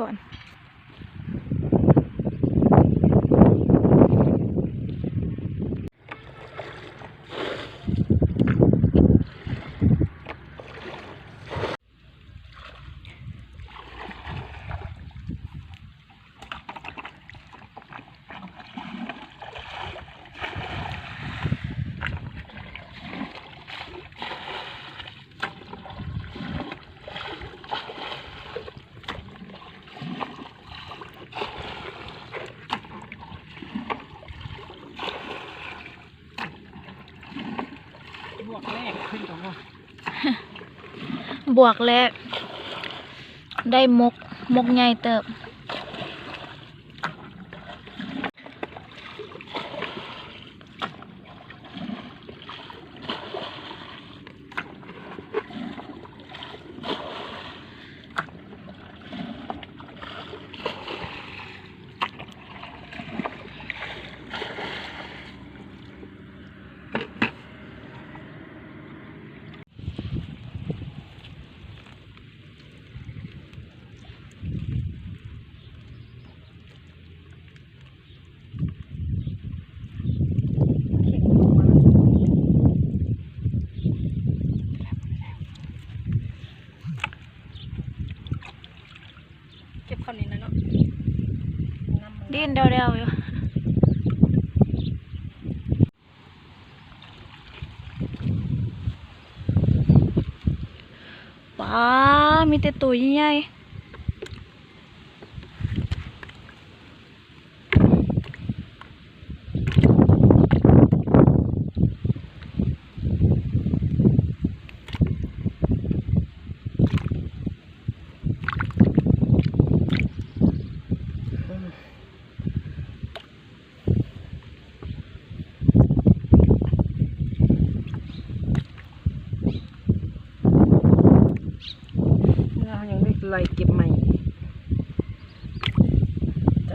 ก่อนบวกแรกขึ้นตรงว่าบวกแรกได้มกใหญ่เติบเก็บคำนี้นะเนาะดิ้นเดาๆอยู่ป้ามีแต่ตัวใหญ่ยังได้ไล่เก็บใหม่ใจ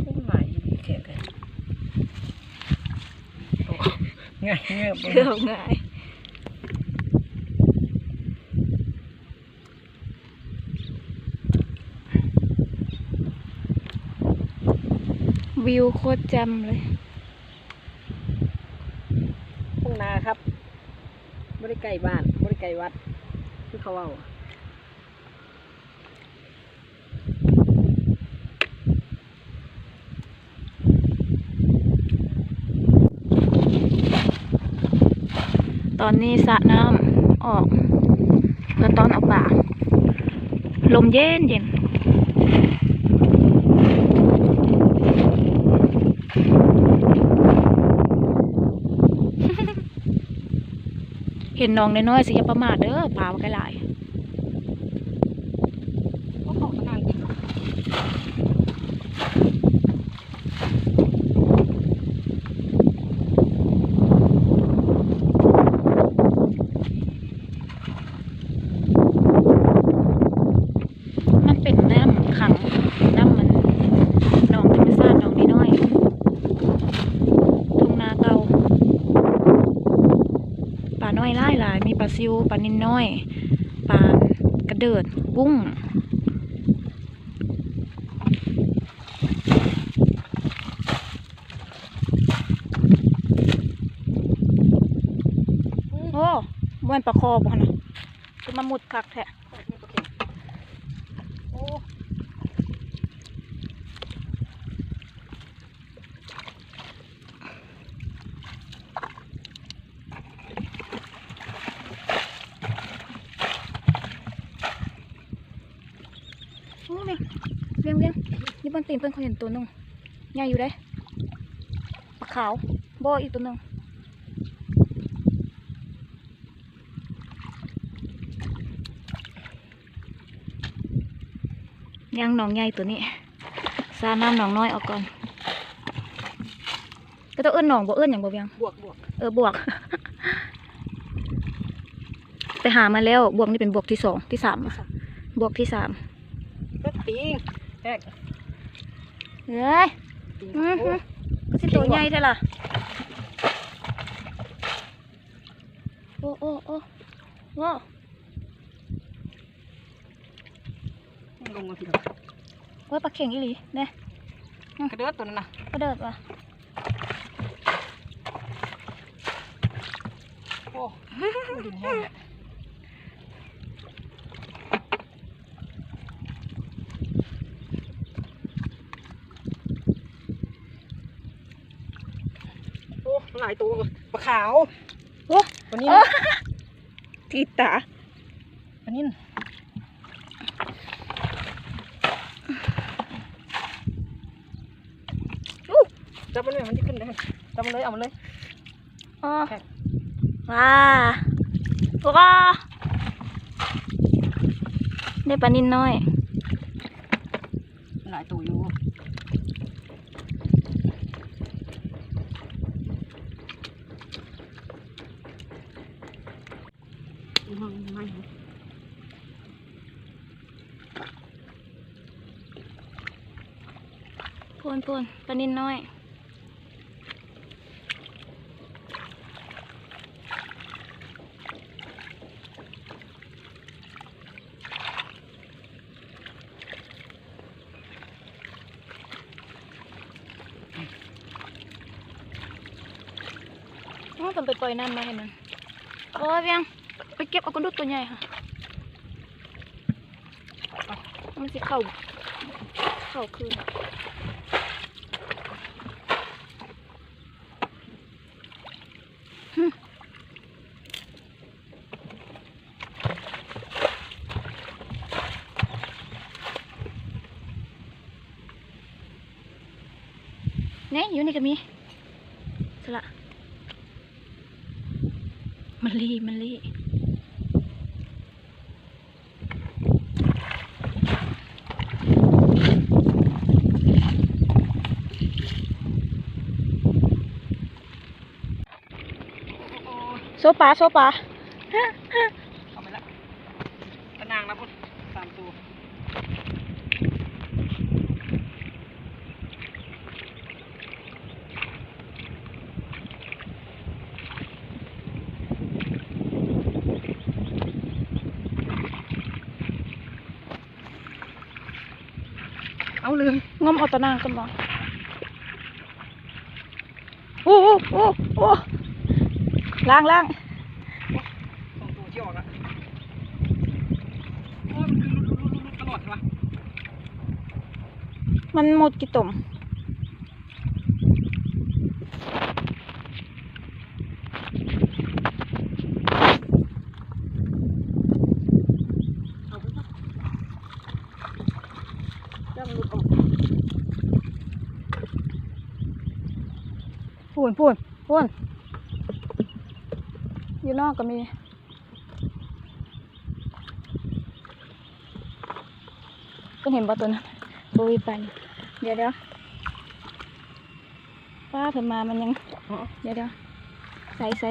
พุ่งไหลดีแค่ไหนง่ายเงือบ เกือบง่ายวิวโคตรแจ่มเลยทุ่งนาครับบริไก่บ้านบริไก่วัดที่เขาเอาตอนนี้สระน้ำออกแล้วตอนเอาป่าลมเย็นเย็นเห็นน้องน้อยๆสิอย่าประมาทเด้อป่ามันไกลหลายก็ของนานมันเป็นน้ำขังน้ำมันหนองธรรมชาติหนองน้อยๆทุ่งนาเก่าปลาน้อยหลายมีปลาซิวปลานิลน้อยปลากระเดิดกุ้งโอ้บ้วนปลาคอบ่นะคือมามุดคักแท้โอ้โอ้เลี้ยงนี่บนตีนเพิ่นเขาเห็นตัวนึงใหญ่อยู่ได้ปลาขาวบ่อีกตัวนึงยังหนองใหญ่ตัวนี้ซาน้ำหนองน้อยออกก่อนก็ต้องเอื้อนหนองบ่เอื้อนอย่างบ่เบียง บวกบวก ไปหามาแล้วบวกนี่เป็นบวกที่2ที่3อะบวกที่3ก็ตีแรก เฮ้ยก็สิตัวใหญ่ใช่ล่ะโอ้ว้า เข่งอีหลีเนี่ย กระเดือดตัวนั้นนะ ก็เดิดว่ะ โอ้ดินแห้งเนี่ยโอ้หลายตัวปลาขาว โอ้ ตัวนี้ ทีตา ตัวนี้จับมันเลยมันจะขึ้นเลยจับมันเลยเอามันเลย อ๋อว้าว้าได้ปลานินน้อย หลายตัวอยู่พูนปลานินน้อยต้องไปปล่อยน้ำมาให้มันโอ้ยเพียงไปเก็บเอากระดุกตัวใหญ่ค่ะมันสิเข้าคืนเนี่ยอยู่นี่ก็มีสละมันลี่โซปลา เอาไปละตะนางนะพุ่น3 ตัวเอาเลย งมเอาตะนางกันบ่โอ้ล้าง 2 ตัวที่ออกละโอ้ยมันคือลุดตลอดใช่ปะ มันหมดกี่ตุ่ม เอาไปปะจ้ามันลุดออก พูนอยู่นอกก็มีก็เห็นบ่ตัวนั้นบุยปันเดี๋ยวป้าเพิ่นมามันยังเดี๋ยวใส่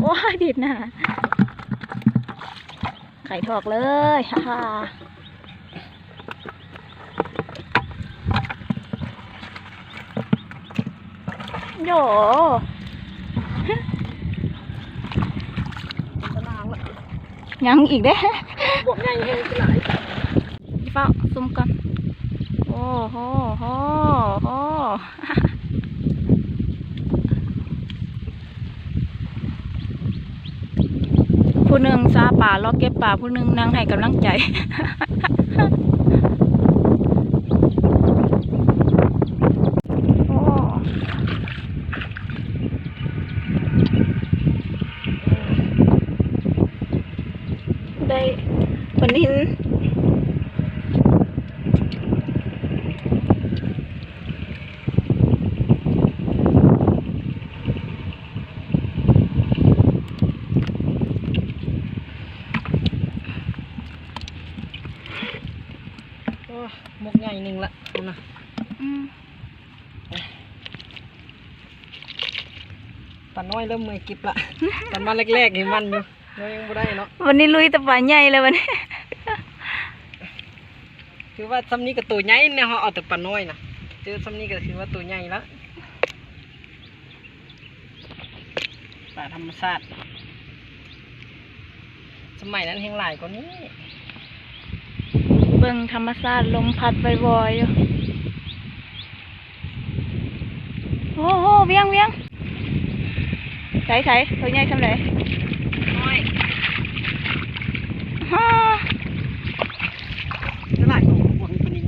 ว้าดิดน่ะไข่ทอกเลยฮ่าโย ตะนางละ ยังอีกเด้ บวกใหญ่ให้หลาย เฝ้าซุ่มกันโอ้โหผู้หนึ่งซาป่ารอเก็บป่าผู้หนึ่งนั่งให้กำลังใจ ได้ปลานินหมกใหญ่1ละเอานะปลาน้อยเริ่มมือกิบละ ตอนมาแรกๆนี่มันอยู่เรายังไม่ได้เนาะ วันนี้ลุยแต่ปลาใหญ่เลยวันนี้ คือว่าซ้ำนี้ก็ตัวใหญ่เนี่ยเขาเอาแต่ปลาน้อยนะเจอซ้ำนี้ก็คือว่าตัวใหญ่แล้วปลาธรรมชาติสมัยนั้นแห้งหลายกว่านี้ เบิ่งธรรมชาติลมพัดบ่อยๆอยู่โอ้โหเวียงเวียงใส่ตัวใหญ่ซำใดน้อยฮ่า จะหลายตัวบนตัวนี้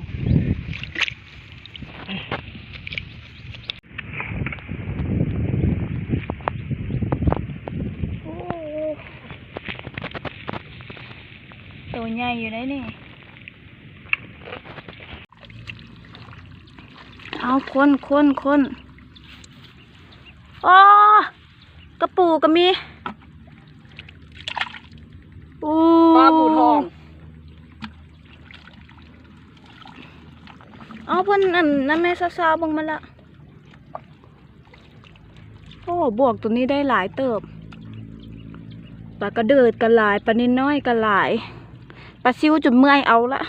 โอ้ตัวใหญ่อยู่ได้นี่เอาคนอ๋อกระปูก็มีปู ปลาบูทอง เอาเพิ่นนั่นแม่ซาๆเบิ่งมาละโอ้บวกตัวนี้ได้หลายเติบปลากระเดิดก็หลายปลานิลน้อยก็หลายปลาซิวจนเมื่อยเอาละ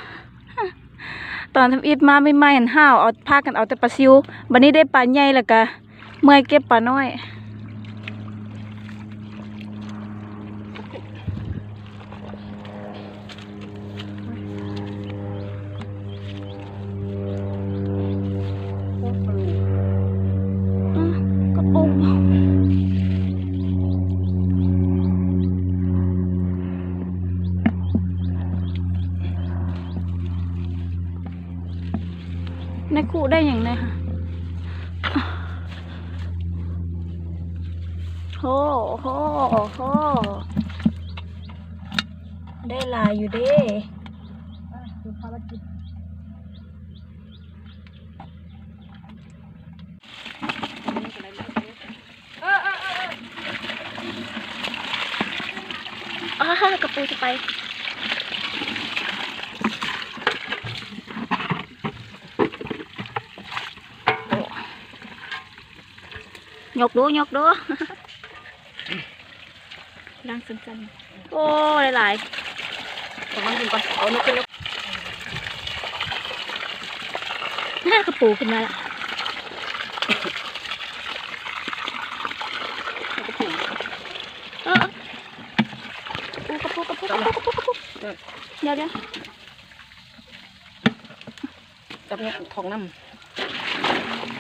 ตอนทำอิฐมาไม่ไหม้หันห้าวเอาพากันเอาแต่ปลาซิวบัดนี้ได้ปลาใหญ่แล้วก็เมื่อยเก็บปลาน้อยกระปุกในคู่ได้อย่างไรคะโหได้หลายอยู่เด้ดูภารกิจกระปูจะไปยกดูดังสั้นๆโอ้หลาย กำลังกินก่อนเอานกขึ้นแล้ว ๆน่ากระปูขึ้นมาละกระปูเดี๋ยวจับเนี่ยของน้ำ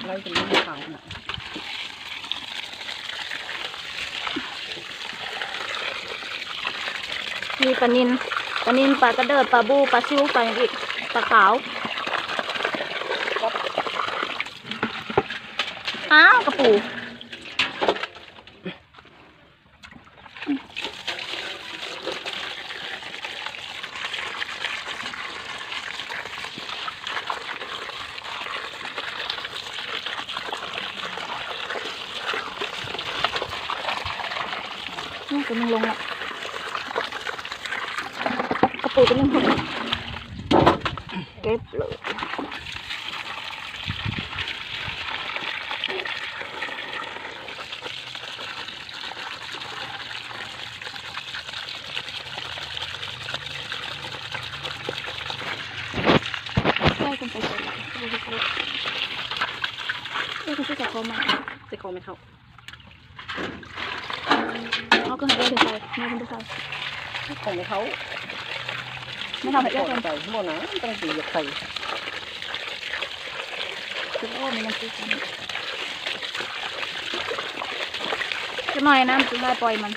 เราจะมีขาวน่ะ มีปลานิลปลากระเดิดปลาบูปลาซิวปลาอย่างอีกปลาขาวอ้าวกระปูนี่ตัวนึงลงละกระปูตัวนึงหมดเก็บเลยใช่กันไปเลยนี่คือที่จะเข้ามา จะเข้าไม่เข้า เอาก็ให้ได้ถึงใจไม่เป็นไร ของเขา ไม่ทำให้ได้ ใส่ กัน หมดนะต้องตีใส่ คือว่ามันคือกันจะหน่อยนะจะได้ปล่อยมัน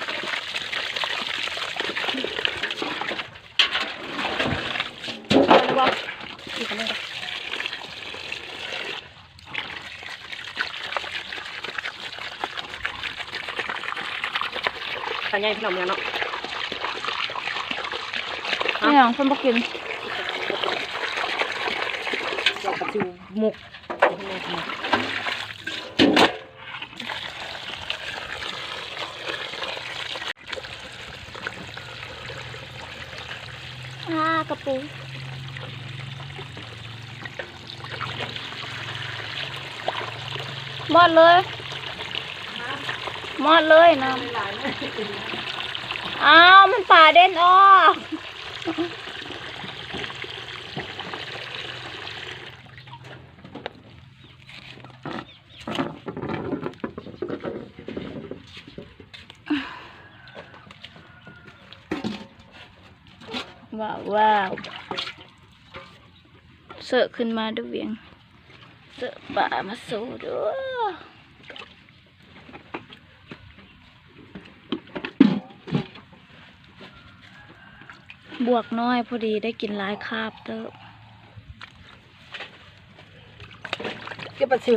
ปล่อยหรือเปล่าอีกคนนึง ตาใหญ่พี่น้องเนี่ยเนาะ นี่อย่างคนบอกกิน เราปัดซิวหมุกกระปูหมดเลยนะอ้าวมันป่าเด่นออกว้าว เสอะขึ้นมาด้วยเวียงเสอะป่ามาโซด้วยบวกน้อยพอดีได้กินหลายคาบเติบ เก็บปลาซิว